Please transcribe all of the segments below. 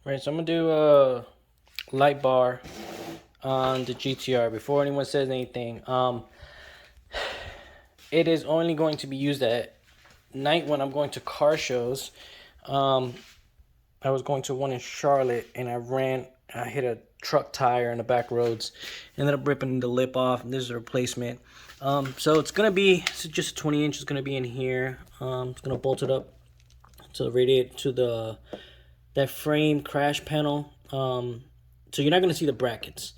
Right, so I'm gonna do a light bar on the GTR before anyone says anything. It is only going to be used at night when I'm going to car shows. Um, I was going to one in Charlotte and I hit a truck tire in the back roads, ended up ripping the lip off, and this is a replacement. So it's just a 20 inch. It's gonna be in here. It's gonna bolt it up to the radiator to that frame crash panel. So you're not gonna see the brackets,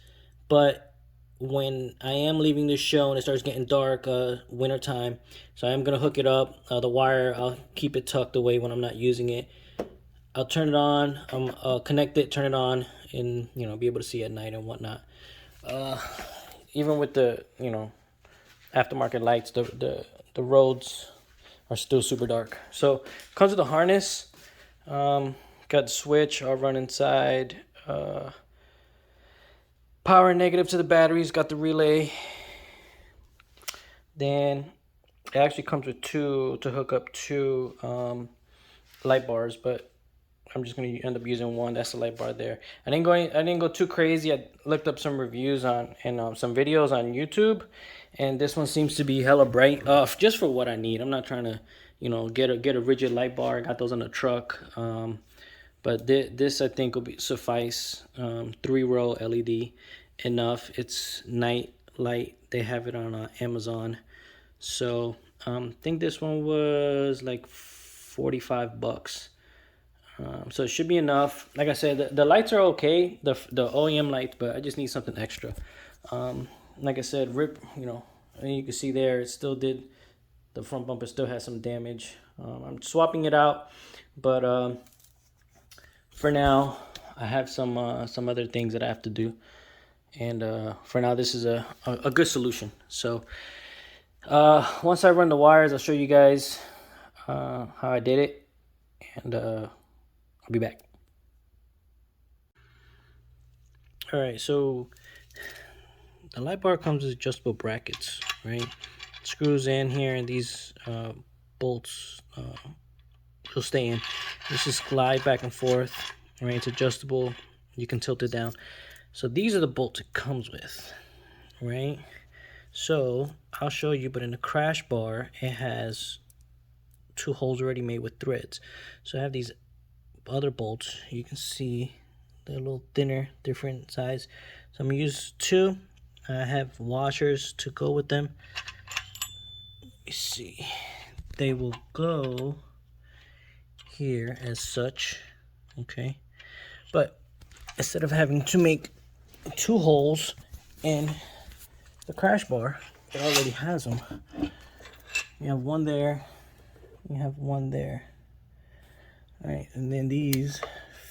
but when I am leaving this show and it starts getting dark, winter time, so I am gonna hook it up. The wire, I'll keep it tucked away when I'm not using it. I'll turn it on. Connect it, turn it on, and be able to see at night and whatnot. Even with the aftermarket lights, the roads are still super dark. So it comes with a harness. Got the switch. I'll run inside. Power negative to the batteries. Got the relay. Then it actually comes with two to hook up two light bars, but I'm just gonna end up using one. That's the light bar there. I didn't go too crazy. I looked up some reviews on and some videos on YouTube, and this one seems to be hella bright. Just for what I need. I'm not trying to, get a rigid light bar. I got those on the truck. But this I think will suffice. 3-row LED enough. It's night light. They have it on Amazon. So I think this one was like $45. So it should be enough. Like I said, the lights are okay, the OEM lights, but I just need something extra. Like I said, and you can see there, it still did. The front bumper still has some damage. I'm swapping it out, but for now, I have some other things that I have to do, and for now, this is a good solution. So once I run the wires, I'll show you guys how I did it, and I'll be back. All right, so the light bar comes with adjustable brackets, right? It screws in here, and these bolts will stay in. This just glide back and forth, right? It's adjustable. You can tilt it down. So these are the bolts it comes with, right? So I'll show you, but in the crash bar, it has 2 holes already made with threads. So I have these other bolts. You can see they're a little thinner, different size. So I'm gonna use 2. I have washers to go with them. Let me see. They will go here as such, okay? But instead of having to make 2 holes in the crash bar, it already has them. You have one there, you have one there. All right, and then these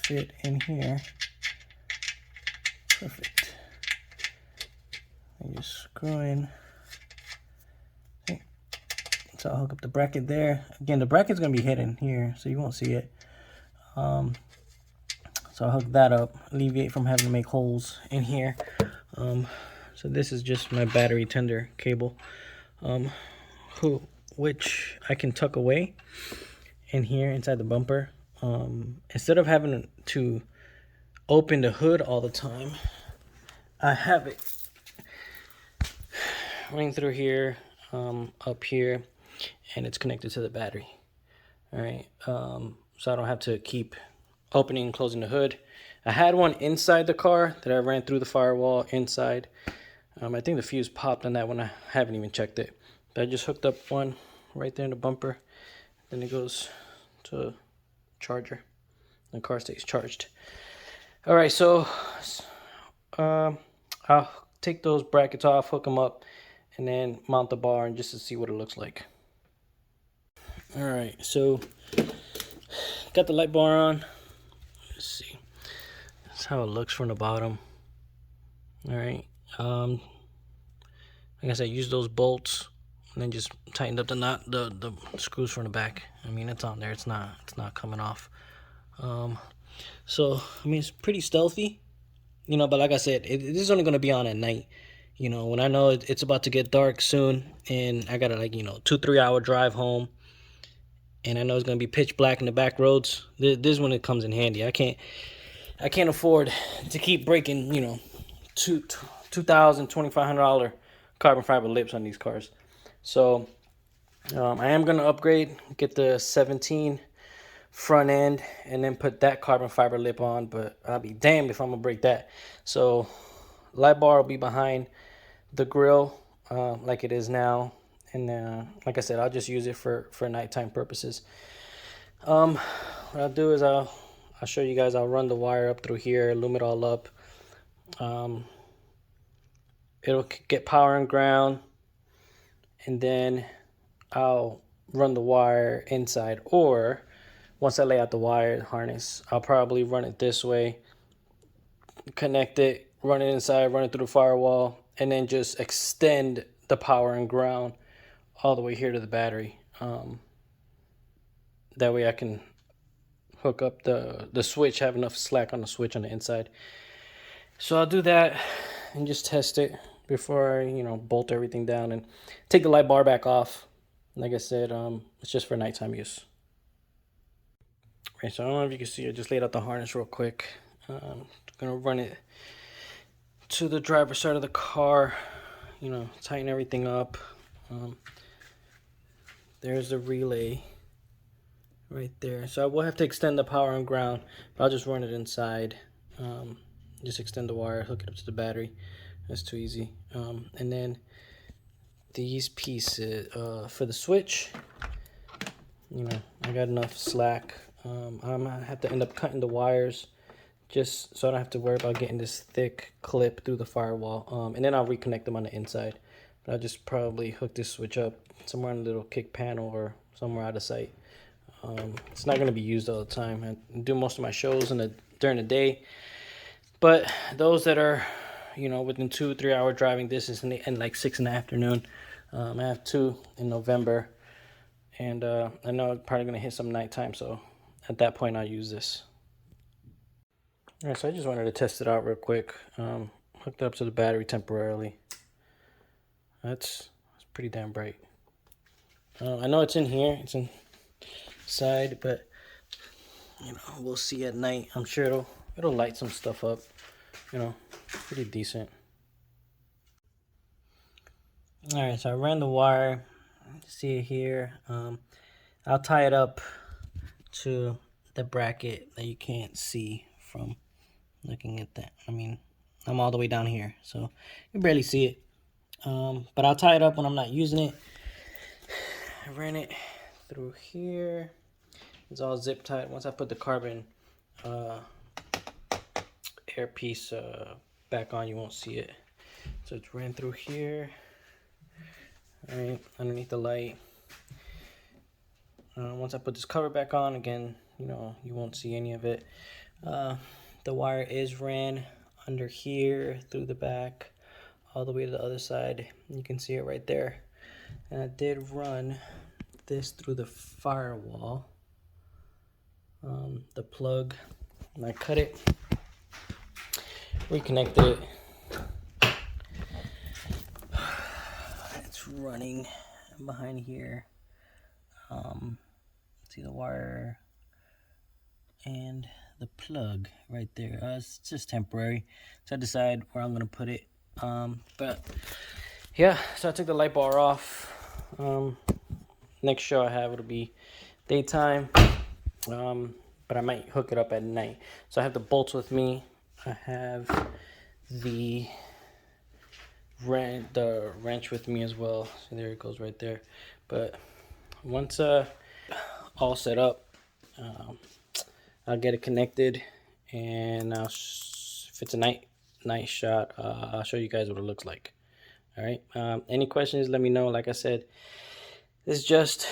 fit in here. Perfect. And just screw in. Okay. So I'll hook up the bracket there. Again, the bracket's gonna be hidden here, so you won't see it. So I'll hook that up, alleviate from having to make holes in here. So this is just my battery tender cable, which I can tuck away in here inside the bumper. Instead of having to open the hood all the time, I have it running through here, up here, and it's connected to the battery. All right, so I don't have to keep opening and closing the hood. I had one inside the car that I ran through the firewall inside. I think the fuse popped on that one. I haven't even checked it, but I just hooked up one right there in the bumper. Then it goes to charger. The car stays charged. All right, so I'll take those brackets off, hook them up, and then mount the bar and just to see what it looks like. All right, so got the light bar on. Let's see. That's how it looks from the bottom. All right. Like I said, use those bolts and then just tightened up the knot, the screws from the back. I mean, it's on there. It's not coming off. So I mean, it's pretty stealthy, but like I said, this is only gonna be on at night. When I know it's about to get dark soon, and I got a 2-3 hour drive home, and I know it's gonna be pitch black in the back roads. This is when it comes in handy. I I can't afford to keep breaking, you know, $2,000, $2,500 carbon fiber lips on these cars. So I am gonna upgrade, get the 17 front end, and then put that carbon fiber lip on. But I'll be damned if I'm gonna break that. So light bar will be behind the grill like it is now, and like I said, I'll just use it for nighttime purposes. What I'll do is I'll show you guys. I'll run the wire up through here, loom it all up. It'll get power and ground, and then I'll run the wire inside, or once I lay out the wire harness, I'll probably run it this way, connect it, run it inside, run it through the firewall, and then just extend the power and ground all the way here to the battery. That way I can hook up the switch, have enough slack on the switch on the inside. So I'll do that and just test it before I, you know, bolt everything down and take the light bar back off. Like I said, it's just for nighttime use. Right, so I don't know if you can see, I just laid out the harness real quick. Gonna run it to the driver's side of the car, you know, tighten everything up. There's the relay right there. So I will have to extend the power and ground, but I'll just run it inside. Just extend the wire, hook it up to the battery. That's too easy. And then these pieces for the switch, you know, I got enough slack. I'm gonna have to end up cutting the wires just so I don't have to worry about getting this thick clip through the firewall. And then I'll reconnect them on the inside. But I'll just probably hook this switch up somewhere on the little kick panel or somewhere out of sight. It's not going to be used all the time. I do most of my shows during the day. But those that are, you know, within 2-3 hour driving distance and like 6 in the afternoon, I have 2 in November. And I know I'm probably going to hit some nighttime. So at that point, I'll use this. All right, so I just wanted to test it out real quick. Hooked it up to the battery temporarily. That's pretty damn bright. I know it's in here. It's inside, but you know, we'll see at night. I'm sure it'll light some stuff up. You know, pretty decent. All right, so I ran the wire. See it here. I'll tie it up to the bracket that you can't see from looking at that. I mean, I'm all the way down here, so you can barely see it. But I'll tie it up when I'm not using it. I ran it through here. It's all zip tied. Once I put the carbon air piece back on, you won't see it. So it's ran through here. All right, underneath the light. Once I put this cover back on, again, you know, you won't see any of it. The wire is ran under here through the back all the way to the other side. You can see it right there. And I did run this through the firewall, the plug, and I cut it, reconnected it. It's running behind here. See the wire and the plug right there. It's just temporary, so I decide where I'm gonna put it. But yeah, so I took the light bar off. Next show I have, it'll be daytime, but I might hook it up at night. So I have the bolts with me. I have the wrench with me as well. So there it goes right there. But once all set up, I'll get it connected, and if it's a night shot, I'll show you guys what it looks like. All right, any questions, let me know. Like I said, it's just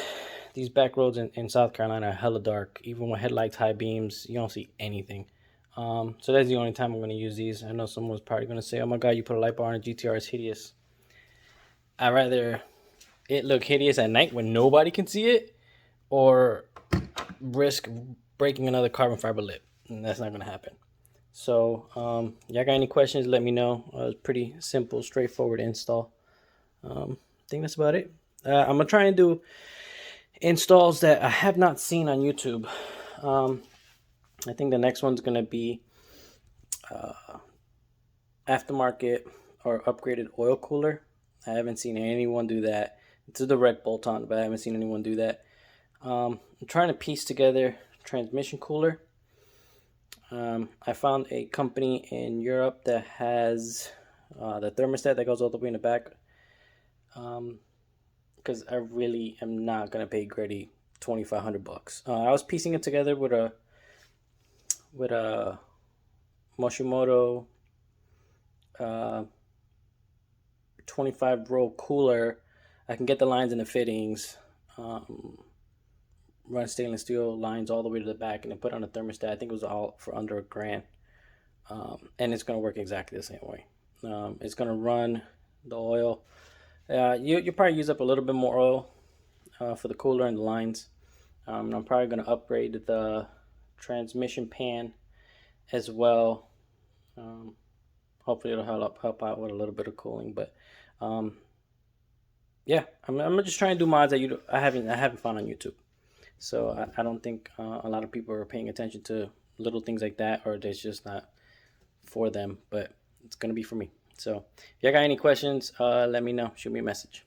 these back roads in South Carolina are hella dark. Even with headlights, high beams, you don't see anything. So that's the only time I'm going to use these. I know someone's probably going to say, oh my god, you put a light bar on a GTR, it's hideous. I'd rather it look hideous at night when nobody can see it, or risk breaking another carbon fiber lip. And that's not going to happen. So y'all got any questions, let me know. It's pretty simple, straightforward install. I think that's about it. I'm going to try and do installs that I have not seen on YouTube. I think the next one's going to be aftermarket or upgraded oil cooler. I haven't seen anyone do that. It's a direct bolt on, but I haven't seen anyone do that. I'm trying to piece together transmission cooler. I found a company in Europe that has the thermostat that goes all the way in the back. Because I really am not gonna pay Grady $2,500. I was piecing it together with a Moshimoto uh, 25 row cooler. I can get the lines and the fittings, run stainless steel lines all the way to the back, and then put on a thermostat. I think it was all for under $1,000, and it's gonna work exactly the same way. It's gonna run the oil. You probably use up a little bit more oil for the cooler and the lines. I'm probably gonna upgrade the transmission pan as well. Um, Hopefully it'll help out with a little bit of cooling. But um, yeah, I'm just trying to do mods that I haven't found on YouTube. So I don't think a lot of people are paying attention to little things like that, or it's just not for them. But it's gonna be for me. So if you got any questions, let me know. Shoot me a message.